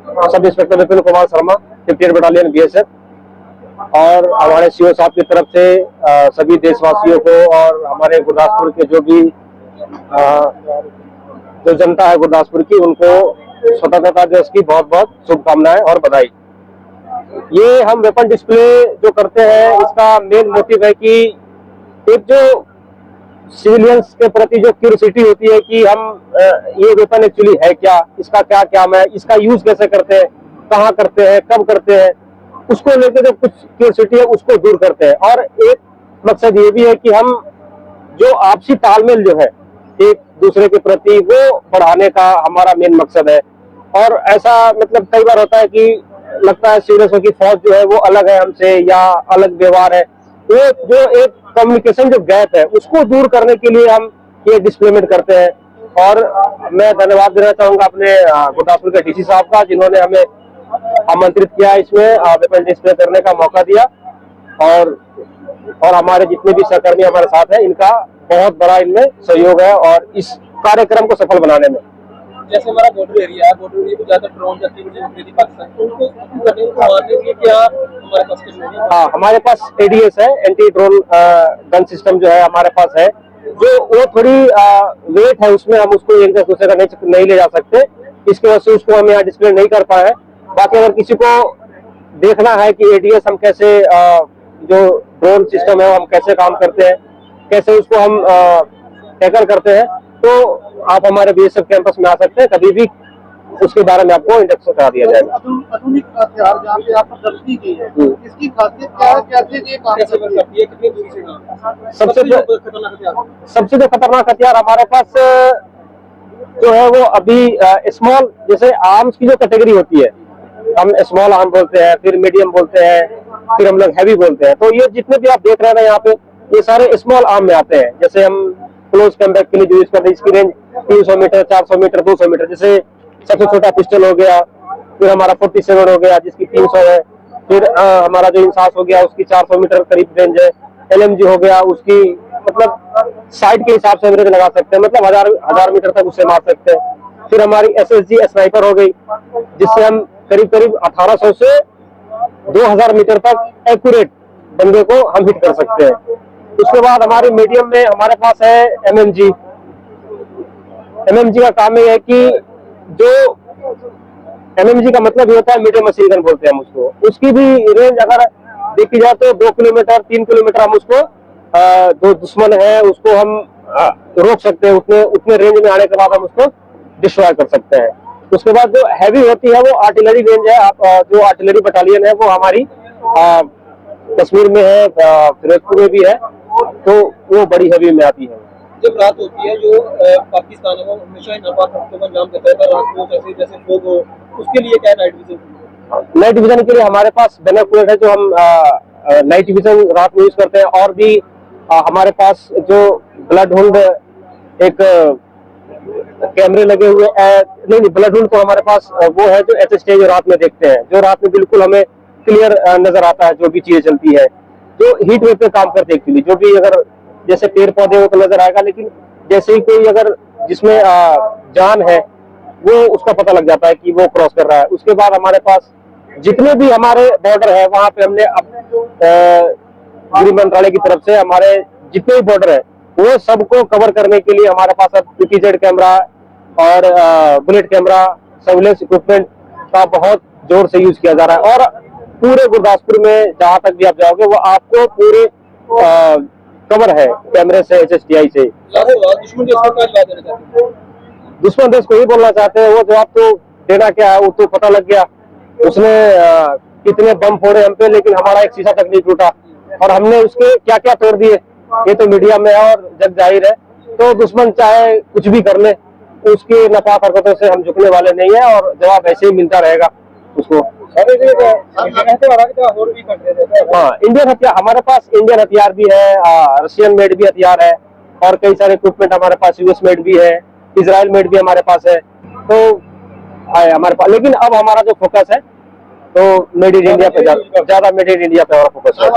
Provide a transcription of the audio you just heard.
Sub inspector Vipin Kumar Sharma, 58 battalion BSF, और हमारे CO साहब की तरफ से सभी देशवासियों को और हमारे गुरदासपुर के जो जनता है गुरदासपुर की, उनको स्वतंत्रता दिवस की बहुत बहुत शुभकामनाएं और बधाई। ये हम वेपन डिस्प्ले जो करते हैं, इसका मेन मोटिव है कि एक जो सिविलियंस के प्रति जो क्यूरियोसिटी होती है कि हम ये वेपन एक्चुअली है क्या, इसका क्या काम है, इसका यूज कैसे करते हैं, कहाँ करते हैं, कब करते हैं, उसको लेकर जो कुछ क्यूरियोसिटी है उसको दूर करते हैं। और एक मकसद ये भी है कि हम जो आपसी तालमेल जो है एक दूसरे के प्रति वो बढ़ाने का हमारा मेन मकसद है। और ऐसा मतलब कई बार होता है कि लगता है सीरियसों की फौज जो है वो अलग है हमसे या अलग व्यवहार है, वो जो एक कम्युनिकेशन जो गैप है उसको दूर करने के लिए हम ये डिस्प्लेमेंट करते हैं। और मैं धन्यवाद देना चाहूंगा अपने गुरदासपुर के DC साहब का, जिन्होंने हमें आमंत्रित किया, इसमें वेपन डिस्प्ले करने का मौका दिया। और हमारे जितने भी सहकर्मी हमारे साथ हैं, इनका बहुत बड़ा इनमें सहयोग है और इस कार्यक्रम को सफल बनाने में। जैसे हमारा बॉर्डर एरिया है, बॉर्डर एरिया में ज्यादा ड्रोन की एक्टिविटी होती है पाकिस्तान, तो उनको करने को मारने के लिए क्या हमारे पास कुछ नहीं है? हाँ, हमारे पास ADS है, एंटी ड्रोन गन सिस्टम जो है हमारे पास है, जो वो थोड़ी वेट है, उसमें हम उसको एक दूसरे का नहीं ले जा सकते, इसकी वजह से उसको हम यहाँ डिस्प्ले नहीं कर पाए। बाकी अगर किसी को देखना है कि ADS हम कैसे जो ड्रोन सिस्टम है हम कैसे काम करते हैं, कैसे उसको हम टैकल करते हैं, तो आप हमारे BSF कैंपस में आ सकते हैं कभी भी, उसके बारे में आपको इंडक्शन करा दिया जाएगा। आधुनिक हथियार जहाँ पे आप प्रदर्शनी की है, इसकी खासियत क्या है, कैसे ये काम करती है, कितनी दूरी से? सबसे जो खतरनाक हथियार हमारे पास जो है वो अभी स्मॉल, जैसे आर्म्स की जो कैटेगरी होती है, हम स्मॉल आर्म बोलते हैं, फिर मीडियम बोलते हैं, फिर हम लोग हैवी बोलते हैं। तो ये जितने भी आप देख रहे हैं यहाँ पे, ये सारे स्मॉल आर्म में आते हैं। जैसे हम क्लोज कम्बैट के लिए जो यूज करते हैं, इसकी रेंज 300 मीटर, 400 मीटर, 200 मीटर। जैसे सबसे छोटा पिस्टल हो गया, फिर हमारा 47 हो गया जिसकी 300 है, फिर हमारा जो इंसास हो गया उसकी 400 मीटर करीब रेंज है। LMG हो गया, उसकी मतलब साइड के हिसाब से एवरेज लगा सकते हैं, मतलब हजार मीटर तक उससे मार सकते हैं। फिर हमारी SSG स्नाइपर हो गई, जिससे हम करीब करीब 1800 से 2000 मीटर तक एक्यूरेट बंदे को हम हिट कर सकते हैं। उसके बाद हमारी मीडियम में हमारे पास है MMG। MMG का काम ये है कि जो MMG का मतलब ये होता है मीडियम मशीन गन बोलते हैं हम उसको। उसकी भी रेंज अगर देखी जाए तो 2 किलोमीटर 3 किलोमीटर हम उसको जो दुश्मन है उसको हम रोक सकते हैं, उतने रेंज में आने के बाद हम उसको डिस्ट्रॉय कर सकते हैं। उसके बाद जो हैवी होती है वो आर्टिलरी रेंज है। जो आर्टिलरी बटालियन है वो हमारी कश्मीर में है, फिरोजपुर में भी है, तो वो बड़ी हैवी में आती है। जब रात होती है, जो पाकिस्तान है वो हमेशा नापाक हरकतों का अंजाम देता है, रात को जैसे फोग हो, उसके लिए क्या नाइट विजन? नाइट विजन के लिए हमारे पास बैनोकुलर है, जो हम नाइट विजन रात में यूज करते हैं। और भी हमारे पास जो ब्लड होल्ड एक कैमरे लगे हुए नहीं, ब्लड होल्ड तो हमारे पास वो है जो HST जो रात में देखते हैं, जो रात में बिल्कुल हमें क्लियर नजर आता है जो भी चीजें चलती है, जो हीट वेव पे काम करते हैं एक्चुअली। जो भी अगर जैसे पेड़ पौधे हो तो नजर आएगा, लेकिन जैसे ही कोई अगर जिसमें जान है वो उसका पता लग जाता है कि वो क्रॉस कर रहा है। उसके बाद हमारे पास जितने भी हमारे बॉर्डर है वहां पे हमने गृह मंत्रालय की तरफ से हमारे जितने भी बॉर्डर है वो सबको कवर करने के लिए हमारे पास अब PTZ कैमरा और बुलेट कैमरा सर्विलेंस इक्विपमेंट का बहुत जोर से यूज किया जा रहा है। और पूरे गुरदासपुर में जहां तक भी आप जाओगे वो आपको पूरे कवर है कैमरे से, HSTI से। दुश्मन देश को ही बोलना चाहते हैं, वो जवाब तो देना क्या है वो तो पता लग गया। उसने कितने बम फोड़े हम पे, लेकिन हमारा एक शीशा तक नहीं टूटा, और हमने उसके क्या क्या तोड़ दिए ये तो मीडिया में है और जग जाहिर है। तो दुश्मन चाहे कुछ भी कर ले, उसकी नापाक हरकतों से हम झुकने वाले नहीं है, और जवाब ऐसे ही मिलता रहेगा उसको। हाँ, इंडियन हथियार हमारे पास, इंडियन हथियार भी है, रशियन मेड भी हथियार है, और कई सारे इक्विपमेंट हमारे पास US मेड भी है, इजराइल मेड भी हमारे पास है। तो हमारे पास, लेकिन अब हमारा जो फोकस है तो मेड इन इंडिया पे, ज्यादा मेड इन इंडिया पे हमारा फोकस है।